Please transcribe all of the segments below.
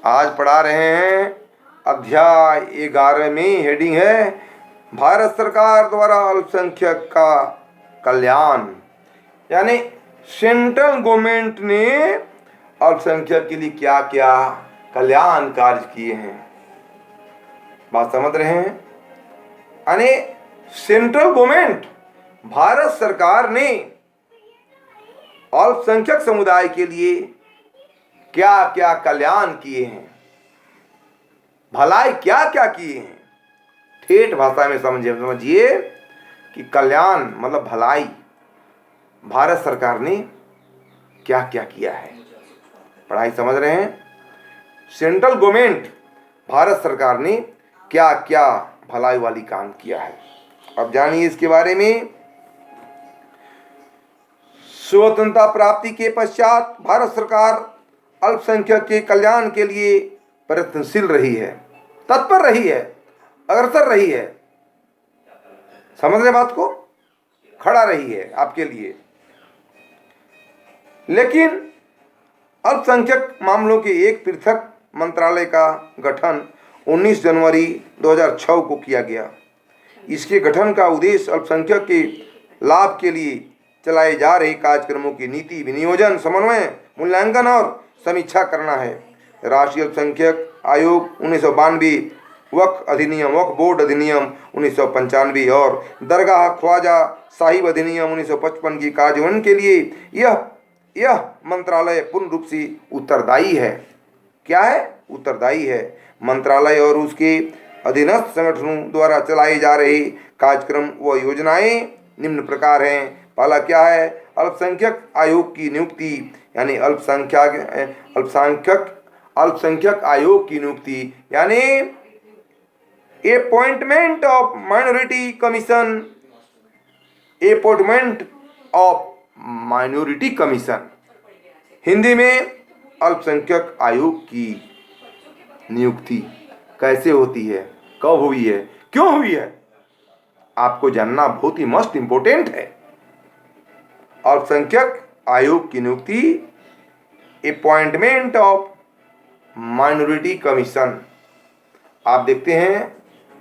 आज पढ़ा रहे हैं अध्याय 11 में। हेडिंग है भारत सरकार द्वारा अल्पसंख्यक का कल्याण। यानी सेंट्रल गवर्नमेंट ने अल्पसंख्यक के लिए क्या क्या कल्याण कार्य किए हैं। बात समझ रहे हैं? यानी सेंट्रल गवर्नमेंट भारत सरकार ने अल्पसंख्यक समुदाय के लिए क्या क्या कल्याण किए हैं, भलाई क्या क्या किए हैं। ठेठ भाषा में समझिए कि कल्याण मतलब भलाई भारत सरकार ने क्या क्या किया है। पढ़ाई समझ रहे हैं? सेंट्रल गवर्नमेंट भारत सरकार ने क्या क्या भलाई वाली काम किया है। अब जानिए इसके बारे में। स्वतंत्रता प्राप्ति के पश्चात भारत सरकार अल्पसंख्यक के कल्याण के लिए प्रयत्नशील रही है, तत्पर रही है, अग्रसर रही है। समझ रहे बात को? खड़ा रही है आपके लिए। लेकिन अल्पसंख्यक मामलों के एक पृथक मंत्रालय का गठन 19 जनवरी 2006 को किया गया। इसके गठन का उद्देश्य अल्पसंख्यक के लाभ के लिए चलाए जा रहे कार्यक्रमों की नीति विनियोजन, समन्वय, मूल्यांकन और समीक्षा करना है। राष्ट्रीय अल्पसंख्यक आयोग 1992, वक्फ अधिनियम, वक्फ बोर्ड अधिनियम 1995 और दरगाह ख्वाजा साहिब अधिनियम 1955 की कार्यान्वयन के लिए यह मंत्रालय पूर्ण रूप से उत्तरदायी है। क्या है? उत्तरदायी है। मंत्रालय और उसके अधीनस्थ संगठनों द्वारा चलाए जा रहे कार्यक्रम व योजनाएं निम्न प्रकार हैं। पहला क्या है? अल्पसंख्यक आयोग की नियुक्ति, यानी अल्पसंख्यक आयोग की नियुक्ति, यानी appointment of minority commission, appointment of minority commission. Hindi में अल्पसंख्यक आयोग की नियुक्ति कैसे होती है, कब हुई है, क्यों हुई है, आपको जानना बहुत ही मस्ट इंपोर्टेंट है। अल्पसंख्यक आयोग की नियुक्ति, अपॉइंटमेंट ऑफ माइनॉरिटी कमीशन। आप देखते हैं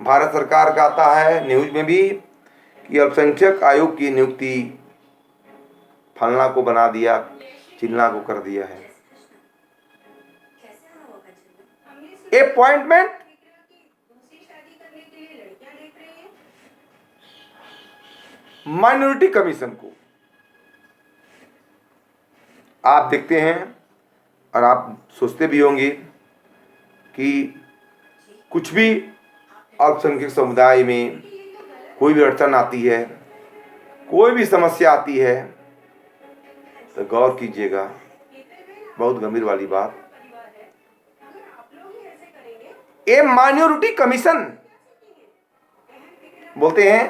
भारत सरकार का आता है न्यूज में भी कि अल्पसंख्यक आयोग की नियुक्ति फलना को बना दिया, चिल्ला को कर दिया है। अपॉइंटमेंट माइनॉरिटी कमीशन को आप देखते हैं और आप सोचते भी होंगे कि कुछ भी अल्पसंख्यक समुदाय में कोई भी अड़चन आती है, कोई भी समस्या आती है, तो गौर कीजिएगा, बहुत गंभीर वाली बात। ये माइनॉरिटी कमीशन बोलते हैं,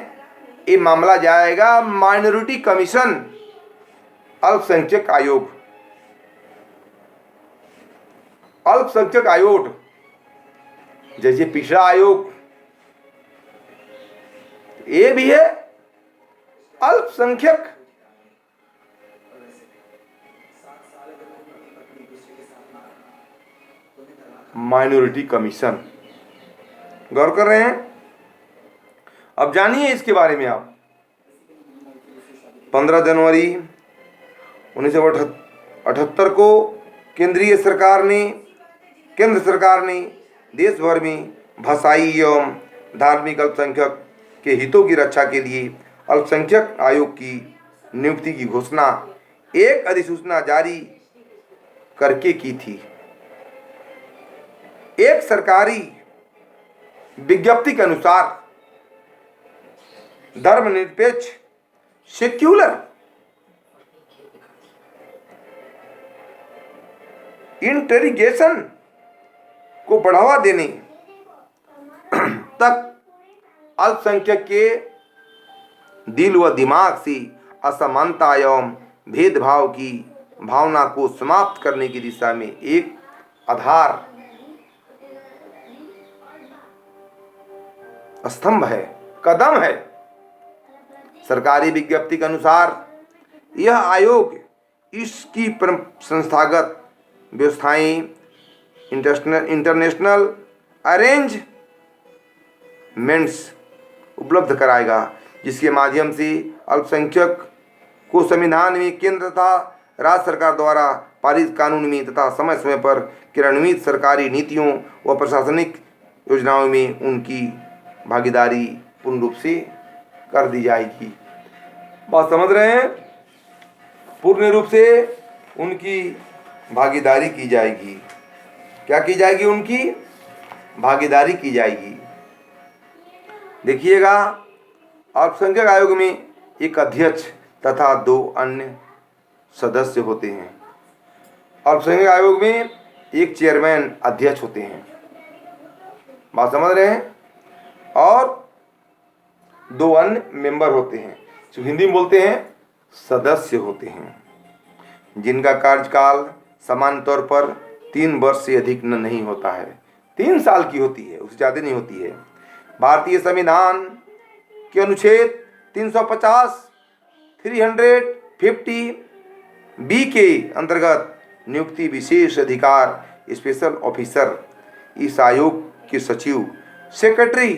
ये मामला जाएगा माइनॉरिटी कमीशन, अल्पसंख्यक आयोग। अल्पसंख्यक आयोग जैसे पिछड़ा आयोग, ये भी है अल्पसंख्यक। माइनॉरिटी कमीशन, गौर कर रहे हैं? अब जानिए इसके बारे में आप। 15 जनवरी 1978 को केंद्र सरकार ने देश भर में भाषाई एवं धार्मिक अल्पसंख्यक के हितों की रक्षा के लिए अल्पसंख्यक आयोग की नियुक्ति की घोषणा एक अधिसूचना जारी करके की थी। एक सरकारी विज्ञप्ति के अनुसार धर्मनिरपेक्ष सेक्युलर इंटेग्रेशन को बढ़ावा देने तक अल्पसंख्यक के दिल व दिमाग से असमानता एवं भेदभाव की भावना को समाप्त करने की दिशा में एक आधार स्तंभ है, कदम है। सरकारी विज्ञप्ति के अनुसार यह आयोग इसकी संस्थागत व्यवस्थाएं इंटरनेशनल अरेंजमेंट्स उपलब्ध कराएगा, जिसके माध्यम से अल्पसंख्यक को संविधान में केंद्र तथा राज्य सरकार द्वारा पारित कानून में तथा समय समय पर क्रियान्वित सरकारी नीतियों व प्रशासनिक योजनाओं में उनकी भागीदारी पूर्ण रूप से कर दी जाएगी। बात समझ रहे हैं? पूर्ण रूप से उनकी भागीदारी की जाएगी। क्या की जाएगी? उनकी भागीदारी की जाएगी। देखिएगा, अल्पसंख्यक आयोग में एक अध्यक्ष तथा 2 अन्य सदस्य होते हैं। अल्पसंख्यक आयोग में एक चेयरमैन अध्यक्ष होते हैं। बात समझ रहे हैं? और 2 अन्य मेंबर होते हैं, जो हिंदी में बोलते हैं सदस्य होते हैं, जिनका कार्यकाल सामान्य तौर पर 3 वर्ष से अधिक नहीं होता है। 3 साल की होती है, उससे ज़्यादा नहीं होती है। भारतीय संविधान के अनुच्छेद 350, 350 बी के अंतर्गत नियुक्ति विशेष अधिकार स्पेशल ऑफिसर इस आयोग के सचिव सेक्रेटरी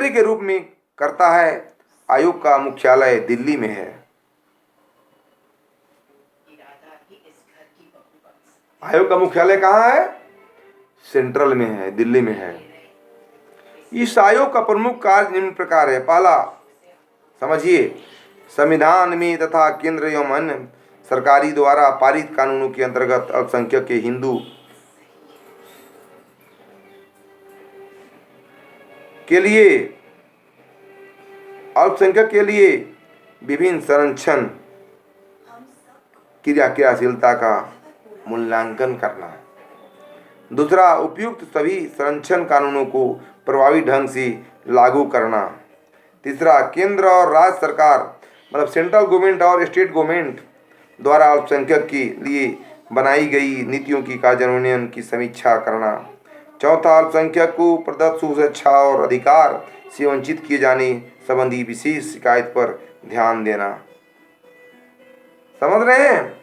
के रूप में करता है। आयोग का मुख्यालय दिल्ली में है। आयोग का मुख्यालय कहाँ है? सेंट्रल में है, दिल्ली में है। इस आयोग का प्रमुख कार्य निम्न प्रकार है। पहला, समझिए, संविधान में तथा केंद्र एवं अन्य सरकारी द्वारा पारित कानूनों के अंतर्गत अल्पसंख्यक के हिंदू के लिए अल्पसंख्यक के लिए विभिन्न संरक्षण क्रियाशीलता का मूल्यांकन करना। दूसरा, उपयुक्त सभी संरक्षण कानूनों को प्रभावी ढंग से लागू करना। तीसरा, केंद्र और राज्य सरकार मतलब सेंट्रल गवर्नमेंट और स्टेट गवर्नमेंट द्वारा अल्पसंख्यक के लिए बनाई गई नीतियों की कार्यान्वयन की समीक्षा करना। चौथा, अल्पसंख्यक को प्रदत्त सुरक्षा और अधिकार से वंचित किए जाने संबंधी विशेष शिकायत पर ध्यान देना। समझ रहे हैं?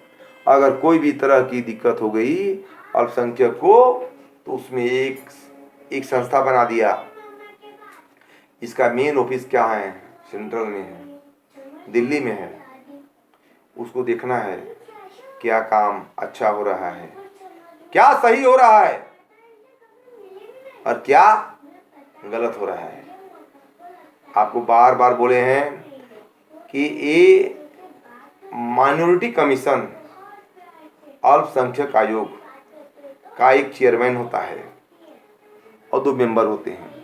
अगर कोई भी तरह की दिक्कत हो गई अल्पसंख्यक को, तो उसमें एक संस्था बना दिया। इसका मेन ऑफिस क्या है? सेंट्रल में है, दिल्ली में है। उसको देखना है क्या काम अच्छा हो रहा है, क्या सही हो रहा है और क्या गलत हो रहा है। आपको बार बार बोले हैं कि ये माइनॉरिटी कमीशन अल्पसंख्यक आयोग का एक चेयरमैन होता है और 2 मेंबर होते हैं।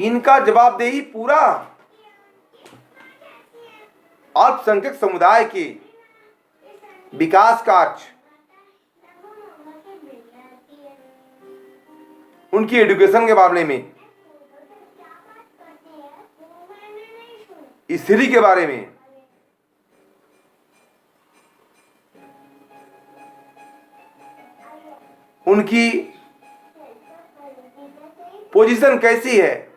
इनका जवाबदेही पूरा अल्पसंख्यक समुदाय के विकास कार्य, उनकी एजुकेशन के मामले में, स्थिति के बारे में, उनकी पोजीशन कैसी है,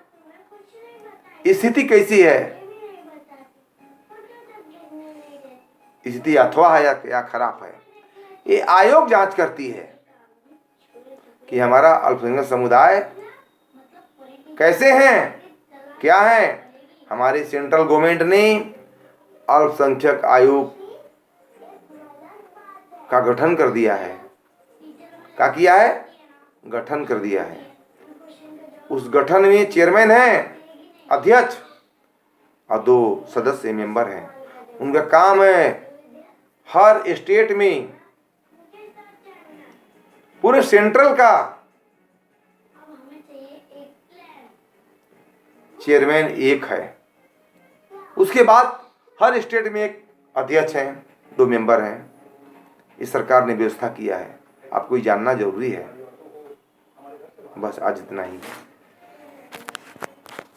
स्थिति कैसी है, स्थिति अथवा है या खराब है, ये आयोग जांच करती है कि हमारा अल्पसंख्यक समुदाय कैसे हैं, क्या है। हमारी सेंट्रल गवर्नमेंट ने अल्पसंख्यक आयोग का गठन कर दिया है। क्या किया है? गठन कर दिया है। उस गठन में चेयरमैन है, अध्यक्ष और 2 सदस्य मेंबर हैं। उनका काम है हर स्टेट में, पूरे सेंट्रल का चेयरमैन एक है। उसके बाद हर स्टेट में एक अध्यक्ष हैं, 2 मेंबर हैं। इस सरकार ने व्यवस्था किया है। आपको ये जानना जरूरी है। बस आज इतना ही।